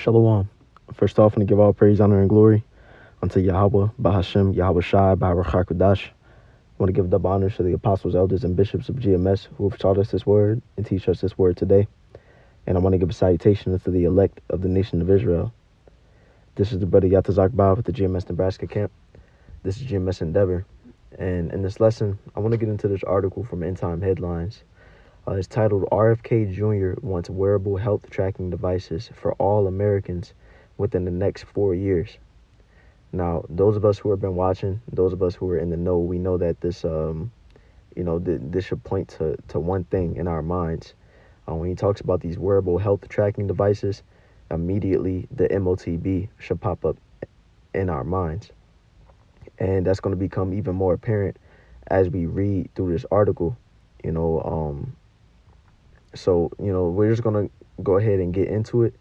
Shalom. First off, I want to give all praise, honor, and glory unto Yahweh, Bahashem, Yahweh Shai, Baruch HaKodash. I want to give double honors to the apostles, elders, and bishops of GMS who have taught us this word and teach us this word today. And I want to give a salutation to the elect of the nation of Israel. This is the brother Yatazak Bob with the GMS Nebraska camp. This is GMS Endeavor. And in this lesson, I want to get into this article from End Time Headlines. It's titled, RFK Jr. wants wearable health tracking devices for all Americans within the next 4 years. Now, those of us who have been watching, those of us who are in the know, we know that this, this should point to one thing in our minds. When he talks about these wearable health tracking devices, immediately the MOTB should pop up in our minds. And that's going to become even more apparent as we read through this article, So, we're just going to go ahead and get into it.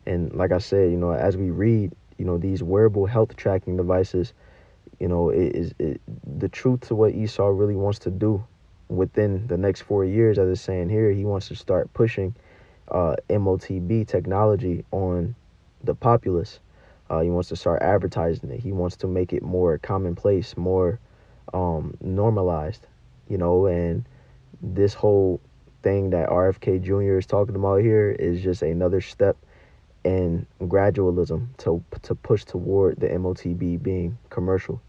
And like I said, as we read, these wearable health tracking devices, the truth to what Esau really wants to do within the next 4 years, as it's saying here. He wants to start pushing MOTB technology on the populace. He wants to start advertising it. He wants to make it more commonplace, more normalized, and this whole thing that RFK Jr. is talking about here is just another step in gradualism to push toward the MOTB being commercial.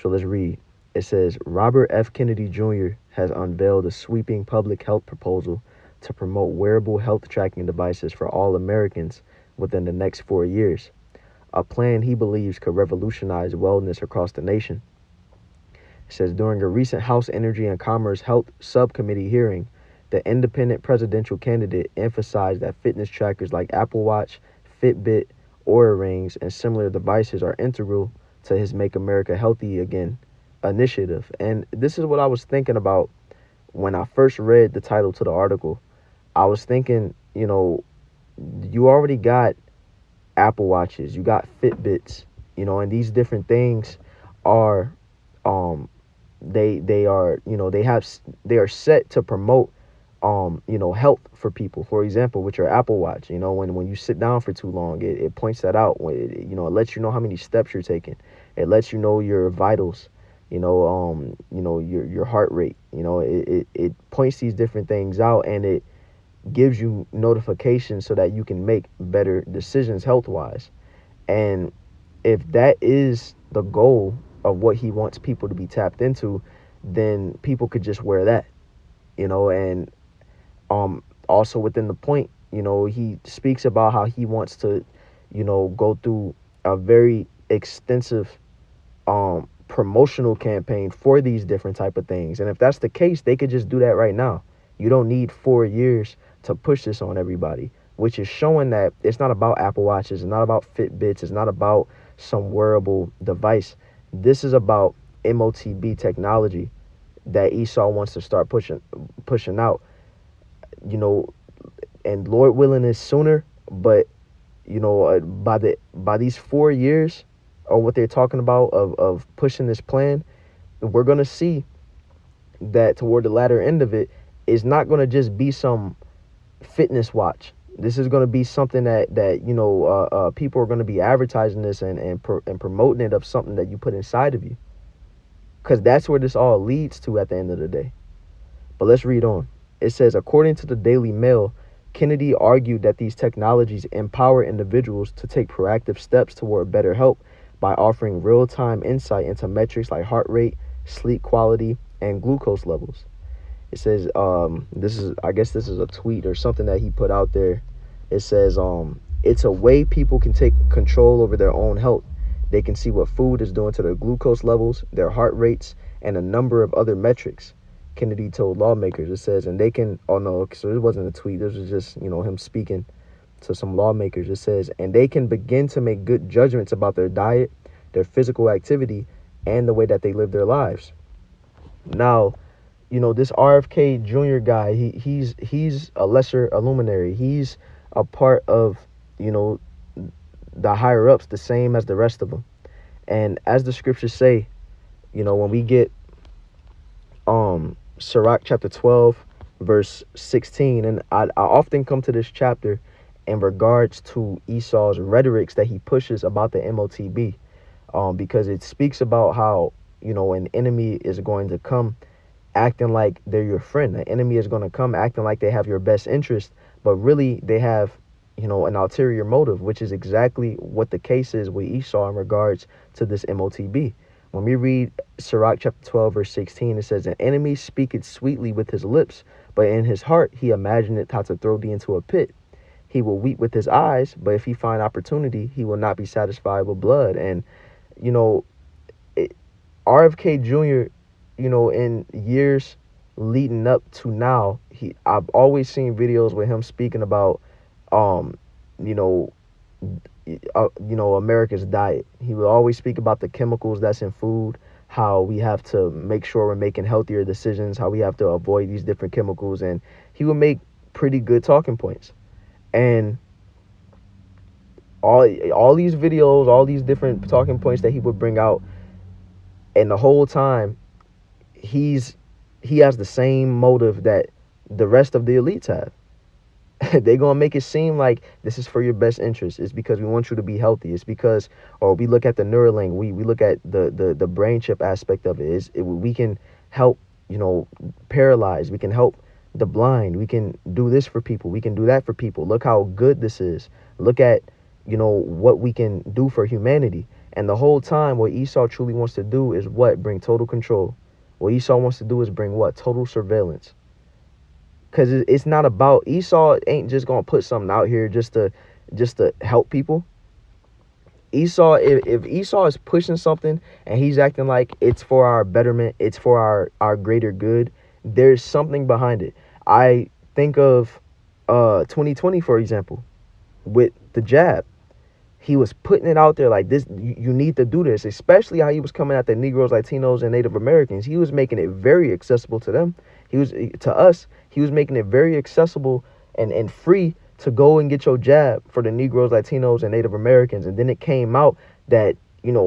So let's read. It says, Robert F. Kennedy Jr. has unveiled a sweeping public health proposal to promote wearable health tracking devices for all Americans within the next 4 years, a plan he believes could revolutionize wellness across the nation. It says, during a recent House Energy and Commerce Health Subcommittee hearing, the independent presidential candidate emphasized that fitness trackers like Apple Watch, Fitbit, Oura Rings, and similar devices are integral to his Make America Healthy Again initiative. And this is what I was thinking about when I first read the title to the article. I was thinking, you already got Apple Watches, you got Fitbits, and these different things are, they are set to promote health for people. For example, with your Apple Watch, when you sit down for too long, it points that out. It lets you know how many steps you're taking. It lets you know your vitals, your heart rate. It points these different things out, and it gives you notifications so that you can make better decisions health-wise. And if that is the goal of what he wants people to be tapped into, then people could just wear that, and also within the point, he speaks about how he wants to, go through a very extensive promotional campaign for these different type of things. And if that's the case, they could just do that right now. You don't need 4 years to push this on everybody, which is showing that it's not about Apple Watches, it's not about Fitbits, it's not about some wearable device. This is about MOTB technology that Esau wants to start pushing out. And Lord willing is sooner, but by these 4 years, or what they're talking about of pushing this plan, we're gonna see that toward the latter end of it is not gonna just be some fitness watch. This is gonna be something that people are gonna be advertising this and promoting it of something that you put inside of you, because that's where this all leads to at the end of the day. But let's read on. It says, according to the Daily Mail, Kennedy argued that these technologies empower individuals to take proactive steps toward better health by offering real-time insight into metrics like heart rate, sleep quality, and glucose levels. It says, this is a tweet or something that he put out there. It says, it's a way people can take control over their own health. They can see what food is doing to their glucose levels, their heart rates, and a number of other metrics, Kennedy told lawmakers. It says, and they can, so it wasn't a tweet. This was just, him speaking to some lawmakers. It says, and they can begin to make good judgments about their diet, their physical activity, and the way that they live their lives. Now, this RFK Jr. guy, he's a lesser luminary. He's a part of, the higher ups, the same as the rest of them. And as the scriptures say, when we get Sirach chapter 12, verse 16, and I often come to this chapter in regards to Esau's rhetorics that he pushes about the MOTB, because it speaks about how, an enemy is going to come acting like they're your friend. The enemy is going to come acting like they have your best interest, but really they have, an ulterior motive, which is exactly what the case is with Esau in regards to this MOTB. When we read Sirach chapter 12, verse 16, it says, "An enemy speaketh sweetly with his lips, but in his heart he imagineth how to throw thee into a pit. He will weep with his eyes, but if he find opportunity, he will not be satisfied with blood." And, you know, RFK Jr., in years leading up to now, I've always seen videos with him speaking about, um, you know, America's diet. He would always speak about the chemicals that's in food, how we have to make sure we're making healthier decisions, how we have to avoid these different chemicals, and he would make pretty good talking points. And all these videos, all these different talking points that he would bring out, and the whole time he has the same motive that the rest of the elites have. They're gonna make it seem like this is for your best interest. It's because we want you to be healthy. It's because, or we look at the Neuralink, we look at the brain chip aspect of it. We can help, paralyzed. We can help the blind. We can do this for people. We can do that for people. Look how good this is. Look at, what we can do for humanity. And the whole time, what Esau truly wants to do is what? Bring total control. What Esau wants to do is bring what? Total surveillance. Because it's not about, Esau ain't just gonna put something out here just to help people. Esau, if Esau is pushing something and he's acting like it's for our betterment, it's for our greater good, there's something behind it. I think of 2020, for example, with the jab. He was putting it out there like this, you need to do this, especially how he was coming at the Negroes, Latinos, and Native Americans. He was making it very accessible to them. He was making it very accessible and free to go and get your jab for the Negroes, Latinos, and Native Americans. And then it came out that,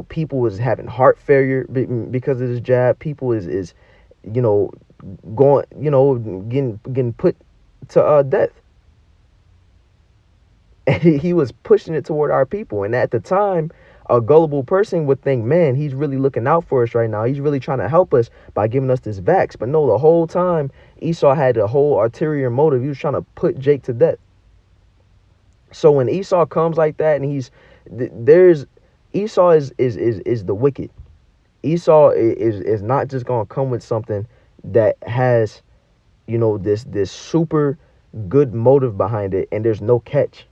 people was having heart failure because of this jab. People is going, getting put to death. He was pushing it toward our people. And at the time, a gullible person would think, man, he's really looking out for us right now. He's really trying to help us by giving us this vax. But no, the whole time, Esau had a whole ulterior motive. He was trying to put Jake to death. So when Esau comes like that, and Esau is the wicked. Esau is not just going to come with something that has, this super good motive behind it, and there's no catch.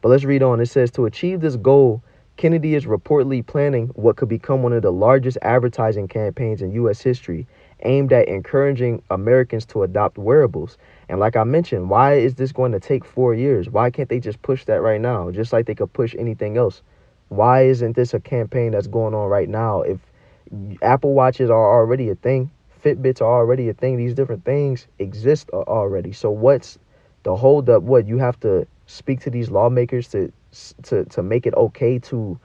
But let's read on. It says, to achieve this goal, Kennedy is reportedly planning what could become one of the largest advertising campaigns in U.S. history, aimed at encouraging Americans to adopt wearables. And like I mentioned, why is this going to take 4 years? Why can't they just push that right now, just like they could push anything else? Why isn't this a campaign that's going on right now? If Apple Watches are already a thing, Fitbits are already a thing, these different things exist already. So what's the hold up? What, you have to speak to these lawmakers to make it okay to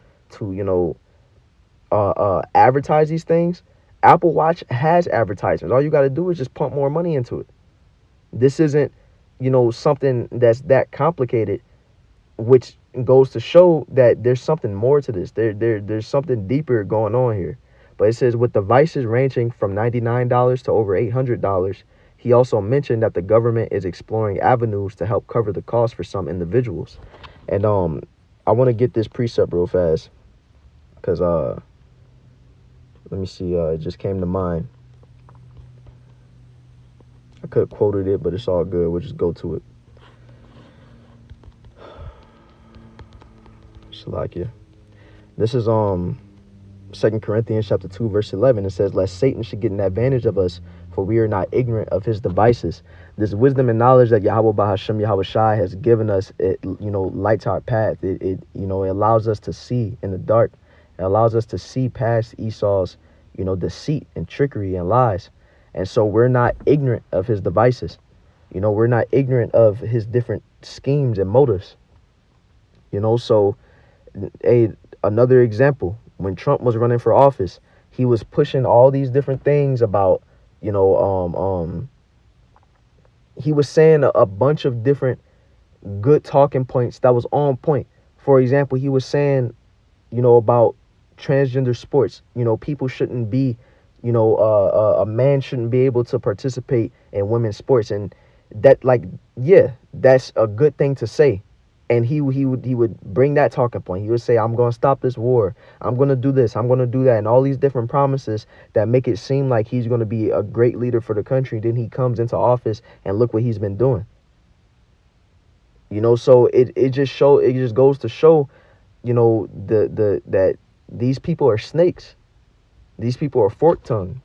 advertise these things? Apple Watch has advertisements. All you got to do is just pump more money into it. This isn't, something that's that complicated, which goes to show that there's something more to this. There's something deeper going on here. But it says with devices ranging from $99 to over $800, he also mentioned that the government is exploring avenues to help cover the cost for some individuals. And I want to get this precept real fast because let me see, it just came to mind. I could have quoted it, but it's all good. We'll just go to it. Shalakia. This is 2 Corinthians chapter 2, verse 11. It says, lest Satan should get an advantage of us, for we are not ignorant of his devices. This wisdom and knowledge that Yahweh Bahashem Yahweh Shai has given us, it lights our path. It allows us to see in the dark. It allows us to see past Esau's, deceit and trickery and lies. And so we're not ignorant of his devices. We're not ignorant of his different schemes and motives. So another example, when Trump was running for office, he was pushing all these different things about, he was saying a bunch of different good talking points that was on point. For example, he was saying, about transgender sports. People shouldn't be, a man shouldn't be able to participate in women's sports, and that, like, yeah, that's a good thing to say. And he would bring that talking point. He would say, "I'm going to stop this war. I'm going to do this. I'm going to do that," and all these different promises that make it seem like he's going to be a great leader for the country. Then he comes into office, and look what he's been doing. So it just goes to show, the that these people are snakes. These people are fork tongued.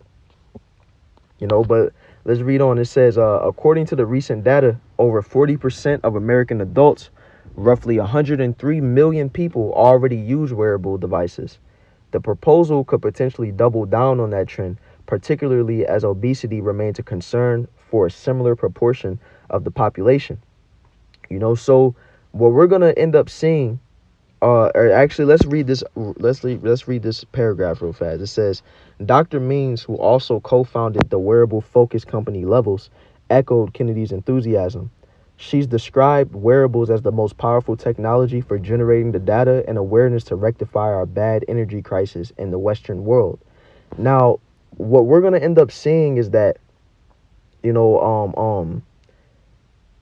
But let's read on. It says, according to the recent data, over 40% of American adults, roughly 103 million people, already use wearable devices. The proposal could potentially double down on that trend, particularly as obesity remains a concern for a similar proportion of the population. So what we're gonna end up seeing, or actually, let's read this. Let's read this paragraph real fast. It says, Dr. Means, who also co-founded the wearable focus company Levels, echoed Kennedy's enthusiasm. She's described wearables as the most powerful technology for generating the data and awareness to rectify our bad energy crisis in the Western world. Now, what we're gonna end up seeing is that, you know,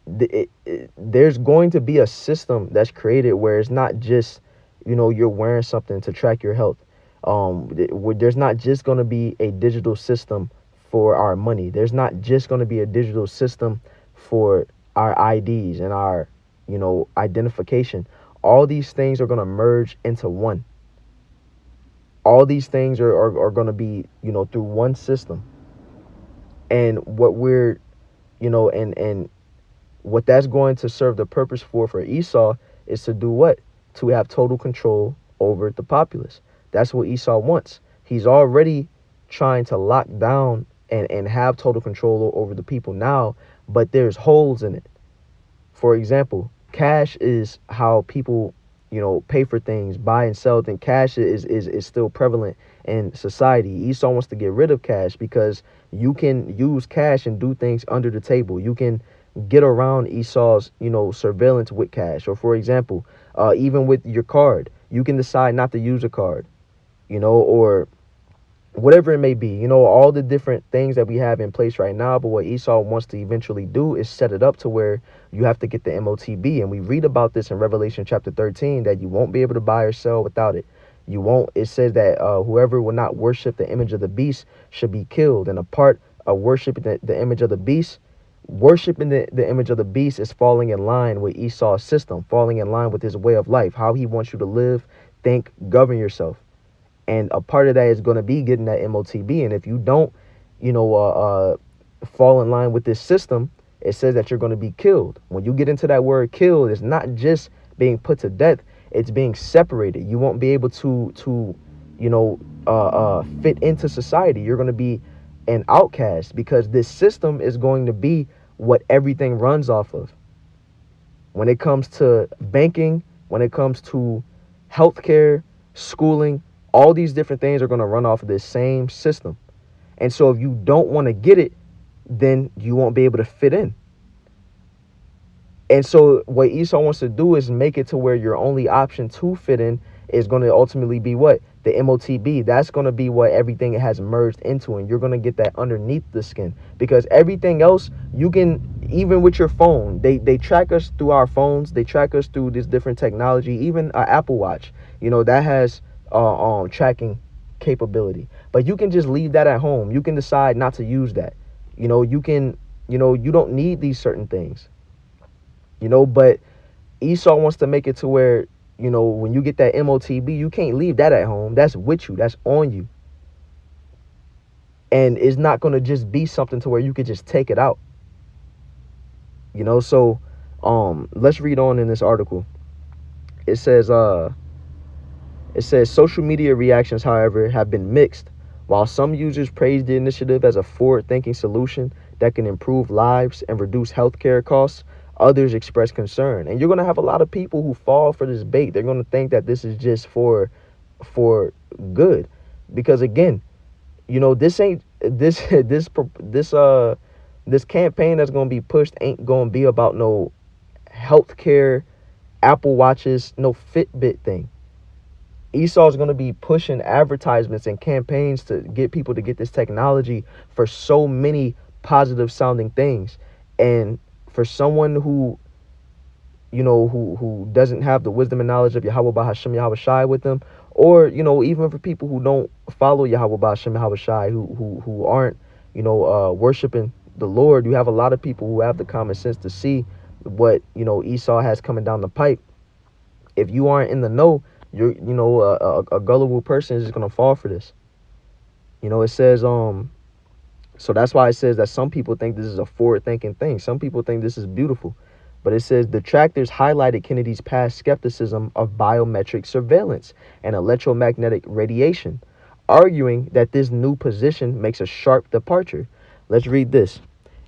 there's going to be a system that's created where it's not just, you're wearing something to track your health. There's not just going to be a digital system for our money. There's not just going to be a digital system for our IDs and our, identification. All these things are going to merge into one. All these things are going to be, through one system. And what we're, and what that's going to serve the purpose for Esau is to do what? To have total control over the populace. That's what Esau wants. He's already trying to lock down and have total control over the people now, but there's holes in it. For example, cash is how people, pay for things, buy and sell things. Cash is still prevalent in society. Esau wants to get rid of cash because you can use cash and do things under the table. You can get around Esau's, surveillance with cash. Or for example, even with your card, you can decide not to use a card, or whatever it may be, all the different things that we have in place right now. But what Esau wants to eventually do is set it up to where you have to get the MOTB. And we read about this in Revelation chapter 13, that you won't be able to buy or sell without it. It says that whoever will not worship the image of the beast should be killed. And a part of worshiping the image of the beast, worshiping the image of the beast, is falling in line with Esau's system, falling in line with his way of life, how he wants you to live, think, govern yourself. And a part of that is going to be getting that MOTB. And if you don't, fall in line with this system, it says that you're going to be killed. When you get into that word killed, it's not just being put to death, it's being separated. You won't be able to fit into society. You're going to be an outcast, because this system is going to be what everything runs off of. When it comes to banking, when it comes to healthcare, schooling, all these different things are going to run off of this same system. And so if you don't want to get it, then you won't be able to fit in. And so what Esau wants to do is make it to where your only option to fit in is going to ultimately be what? The MOTB. That's going to be what everything has merged into, and you're going to get that underneath the skin. Because everything else, you can, even with your phone, they track us through our phones. They track us through this different technology. Even an Apple Watch, that has tracking capability. But you can just leave that at home. You can decide not to use that. You don't need these certain things. But Esau wants to make it to where, when you get that MOTB, you can't leave that at home. That's with you. That's on you. And it's not going to just be something to where you could just take it out. So let's read on in this article. It says social media reactions, however, have been mixed. While some users praise the initiative as a forward-thinking solution that can improve lives and reduce healthcare costs, others express concern. And you're going to have a lot of people who fall for this bait. They're going to think that this is just for good. Because again, this ain't this campaign that's going to be pushed ain't going to be about no healthcare, Apple Watches, no Fitbit thing. Esau's going to be pushing advertisements and campaigns to get people to get this technology for so many positive sounding things. And for someone who, who doesn't have the wisdom and knowledge of Yahweh Bahashem Yahweh Shai with them, or, even for people who don't follow Yahweh Bahashem Yahweh Shai, who aren't, worshiping the Lord, you have a lot of people who have the common sense to see what, Esau has coming down the pipe. If you aren't in the know, you're, a gullible person is just going to fall for this. It says, so that's why it says that some people think this is a forward-thinking thing. Some people think this is beautiful. But it says detractors highlighted Kennedy's past skepticism of biometric surveillance and electromagnetic radiation, arguing that this new position makes a sharp departure. Let's read this.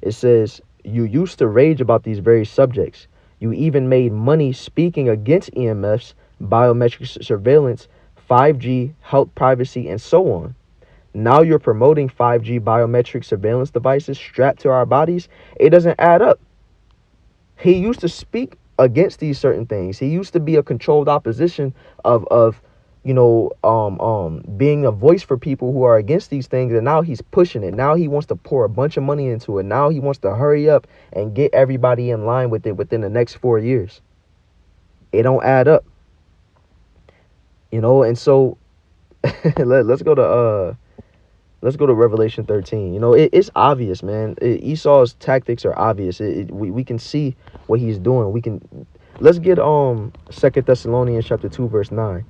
It says, you used to rage about these very subjects. You even made money speaking against EMFs, biometric surveillance, 5G, health privacy, and so on. Now you're promoting 5G biometric surveillance devices strapped to our bodies. It doesn't add up. He used to speak against these certain things. He used to be a controlled opposition of being a voice for people who are against these things, and now he's pushing it. Now he wants to pour a bunch of money into it. Now he wants to hurry up and get everybody in line with it within the next 4 years. It don't add up. And so let's go to Revelation 13. It's obvious, man. Esau's tactics are obvious. We can see what he's doing. Let's get 2 Thessalonians chapter 2 verse 9.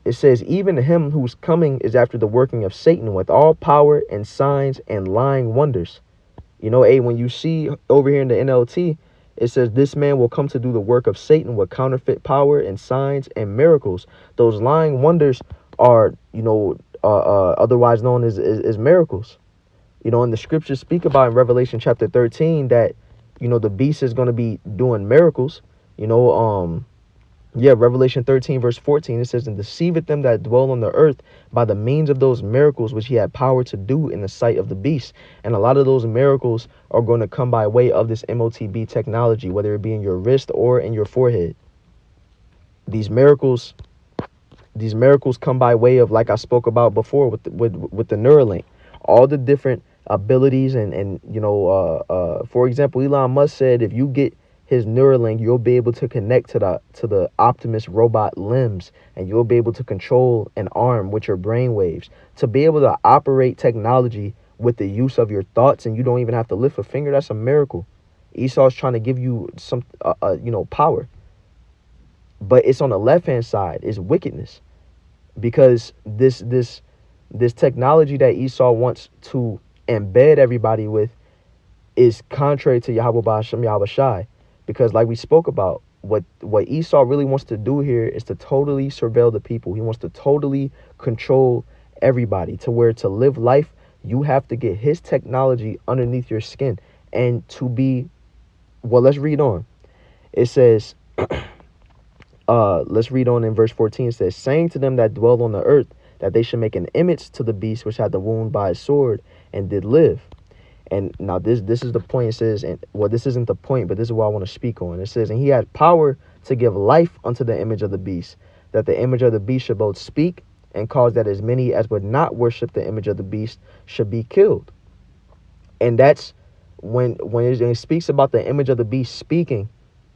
It says, even him whose coming is after the working of Satan with all power and signs and lying wonders. When you see over here in the NLT, it says this man will come to do the work of Satan with counterfeit power and signs and miracles. Those lying wonders are, otherwise known as miracles. And the scriptures speak about in Revelation chapter 13 that, the beast is going to be doing miracles. Revelation 13 verse 14, it says, and deceiveth them that dwell on the earth by the means of those miracles which he had power to do in the sight of the beast. And a lot of those miracles are going to come by way of this MOTB technology, whether it be in your wrist or in your forehead. These miracles come by way of, like I spoke about before with the Neuralink, all the different abilities and for example, Elon Musk said if you get his Neuralink, you'll be able to connect to the Optimus robot limbs, and you'll be able to control an arm with your brain waves, to be able to operate technology with the use of your thoughts, and you don't even have to lift a finger. That's a miracle. Esau's trying to give you some power, but it's on the left hand side is wickedness, because this technology that Esau wants to embed everybody with is contrary to Yahweh Ba'ashem Yahweh Shai. Because like we spoke about, what Esau really wants to do here is to totally surveil the people. He wants to totally control everybody, to where to live life, you have to get his technology underneath your skin. And to be, let's read on. It says, let's read on in verse 14. It says, saying to them that dwell on the earth, that they should make an image to the beast which had the wound by a sword and did live. And now this is the point. It says, this isn't the point, but this is what I want to speak on. It says, and he had power to give life unto the image of the beast, that the image of the beast should both speak and cause that as many as would not worship the image of the beast should be killed. And that's when it speaks about the image of the beast speaking.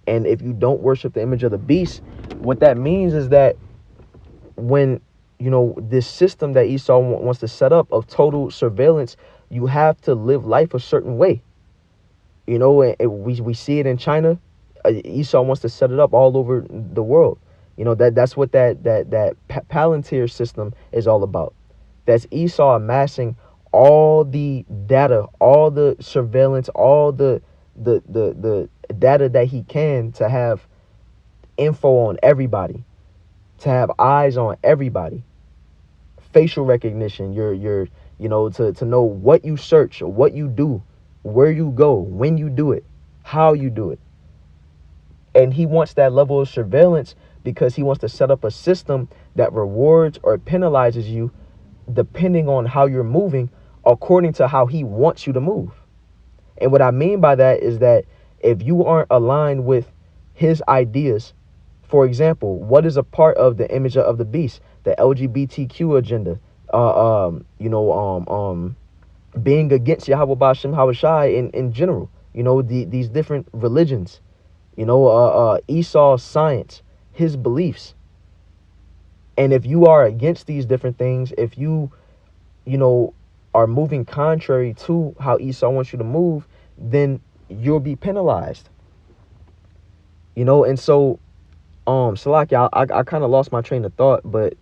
And if you don't worship the image of the beast, what that means is that when, this system that Esau wants to set up of total surveillance, you have to live life a certain way. We see it in China. Esau wants to set it up all over the world. That's what that Palantir system is all about. That's Esau amassing all the data, all the surveillance, all the data that he can, to have info on everybody, to have eyes on everybody, facial recognition, to know what you search, what you do, where you go, when you do it, how you do it. And he wants that level of surveillance because he wants to set up a system that rewards or penalizes you depending on how you're moving, according to how he wants you to move. And what I mean by that is that if you aren't aligned with his ideas, for example, what is a part of the image of the beast? The LGBTQ agenda, being against Yahweh Bashem Hawashai in general, these different religions, Esau's science, his beliefs. And if you are against these different things, if you are moving contrary to how Esau wants you to move, then you'll be penalized. And so, Salaki, I kind of lost my train of thought, but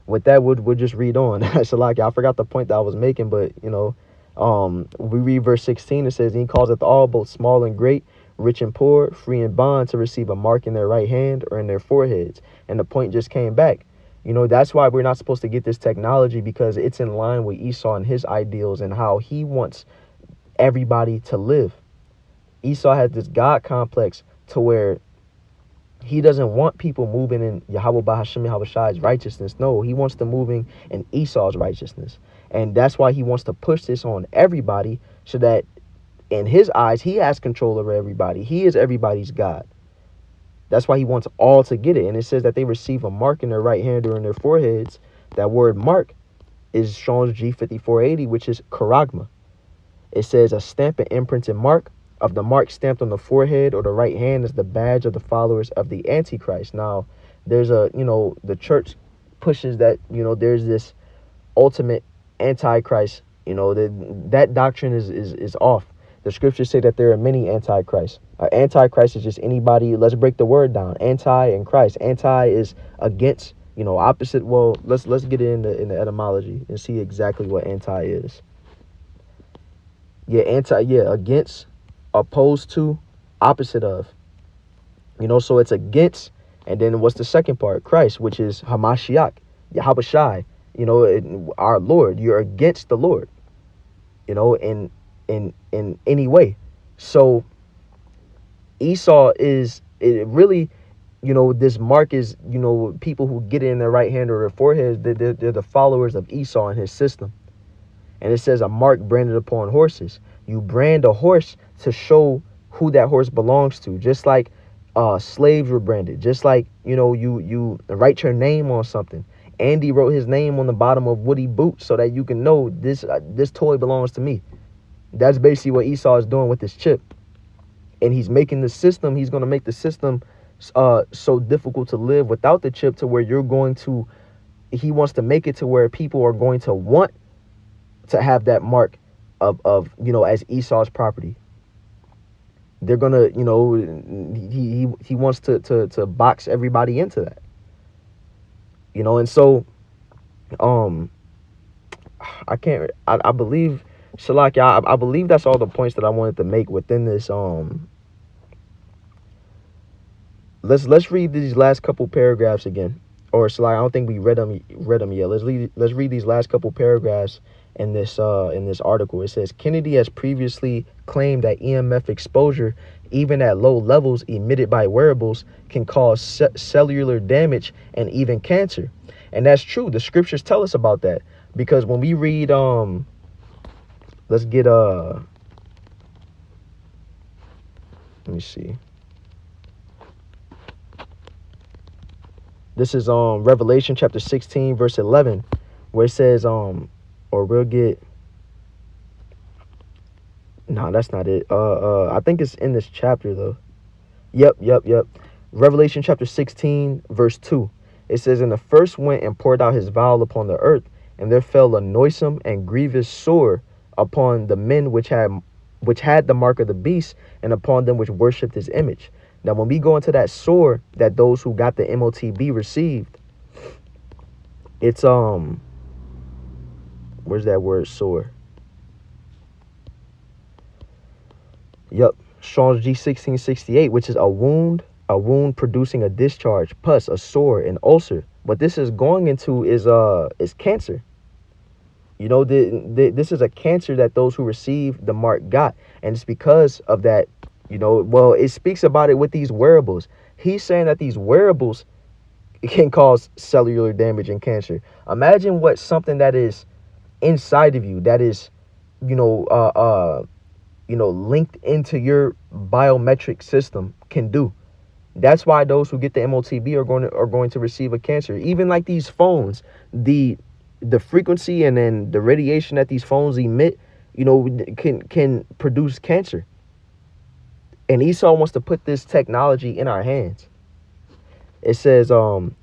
with that, we'll just read on. Salaki, I forgot the point that I was making, but, we read verse 16. It says, "And he causeth all, both small and great, rich and poor, free and bond, to receive a mark in their right hand or in their foreheads." And the point just came back. That's why we're not supposed to get this technology, because it's in line with Esau and his ideals and how he wants everybody to live. Esau has this God complex to where he doesn't want people moving in Yahweh Bahashim Yahushai's righteousness. No, he wants them moving in Esau's righteousness. And that's why he wants to push this on everybody, so that in his eyes, he has control over everybody. He is everybody's God. That's why he wants all to get it. And it says that they receive a mark in their right hand or in their foreheads. That word mark is Strong's G5480, which is charagma. It says a stamp, an imprint, and mark. Of the mark stamped on the forehead or the right hand is the badge of the followers of the Antichrist. Now, there's the church pushes that, there's this ultimate Antichrist. That doctrine is off. The scriptures say that there are many Antichrists. Antichrist is just anybody. Let's break the word down. Anti and Christ. Anti is against, opposite. Well, let's get in the etymology and see exactly what anti is. Against, opposed to, opposite of. So it's against, and then what's the second part? Christ, which is Hamashiach, Yahushai, our Lord. You're against the Lord, in any way. So Esau is really, this mark is, people who get it in their right hand or their foreheads, they're the followers of Esau and his system. And it says a mark branded upon horses. You brand a horse to show who that horse belongs to, just like slaves were branded, just like you write your name on something. Andy wrote his name on the bottom of Woody boots so that you can know this toy belongs to me. That's basically what Esau is doing with this chip, and he's making the system. He's going to make the system so difficult to live without the chip, to where he wants to make it to where people are going to want to have that mark of as Esau's property. They're gonna, he wants to box everybody into that, and so, I believe, Shalaki, I believe that's all the points that I wanted to make within this. Let's read these last couple paragraphs again, or Shalaki, I don't think we read them yet. Let's read these last couple paragraphs in this article. It says, Kennedy has previously claimed that EMF exposure, even at low levels emitted by wearables, can cause cellular damage and even cancer. And that's true. The scriptures tell us about that, because when we read let's get let me see. This is Revelation chapter 16 verse 11, where it says or we'll get, no, that's not it. I think it's in this chapter though. Yep. Revelation chapter 16 verse 2. It says, "And the first went and poured out his vial upon the earth, and there fell a noisome and grievous sore upon the men which had the mark of the beast, and upon them which worshipped his image." Now, when we go into that sore that those who got the MOTB received, it's where's that word sore? Yep, Strong's G1668, which is a wound producing a discharge, pus, a sore, an ulcer. What this is going into is cancer. This is a cancer that those who receive the mark got, and it's because of that. It speaks about it with these wearables. He's saying that these wearables can cause cellular damage and cancer. Imagine what something that is inside of you, that is, linked into your biometric system can do. That's why those who get the MOTB are going to receive a cancer. Even like these phones, the frequency and then the radiation that these phones emit, can produce cancer. And Esau wants to put this technology in our hands. It says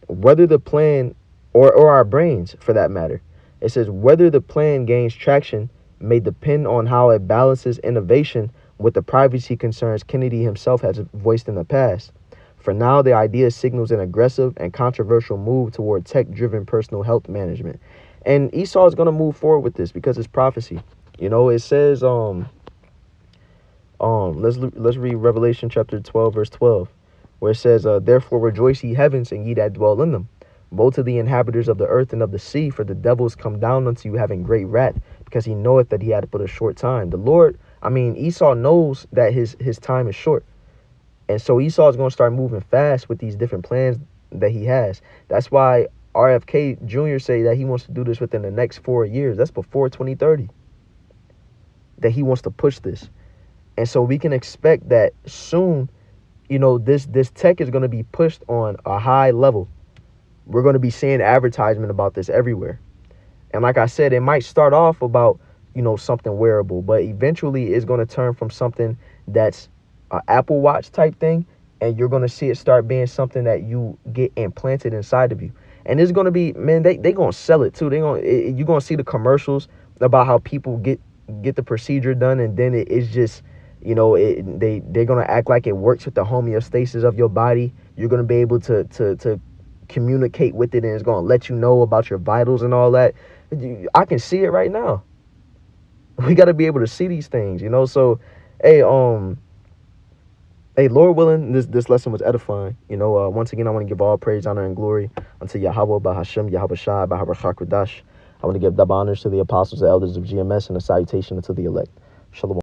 whether the plan or our brains for that matter. It says whether the plan gains traction may depend on how it balances innovation with the privacy concerns Kennedy himself has voiced in the past. For now, the idea signals an aggressive and controversial move toward tech-driven personal health management. And Esau is going to move forward with this because it's prophecy. It says let's read Revelation chapter 12 verse 12, where it says, therefore rejoice ye heavens, and ye that dwell in them, both to the inhabitants of the earth and of the sea, for the devils come down unto you having great wrath, because he knoweth that he had but a short time. Esau knows that his time is short. And so Esau is going to start moving fast with these different plans that he has. That's why RFK Jr. say that he wants to do this within the next 4 years. That's before 2030. That he wants to push this. And so we can expect that soon, this tech is going to be pushed on a high level. We're going to be seeing advertisement about this everywhere. And like I said, it might start off about, something wearable, but eventually it's going to turn from something that's an Apple Watch type thing, and you're going to see it start being something that you get implanted inside of you. And it's going to be, man, they going to sell it too. You're going to see the commercials about how people get the procedure done, and then it's just, they're going to act like it works with the homeostasis of your body. You're going to be able to communicate with it, and it's going to let you know about your vitals and all that. I can see it right now. We got to be able to see these things, So, hey, Lord willing, this lesson was edifying. Once again, I want to give all praise, honor, and glory unto Yahweh, Bahashem, Yahweh Shai, Bahar Kodash. I want to give double honors to the apostles and elders of GMS, and a salutation unto the elect. Shalom.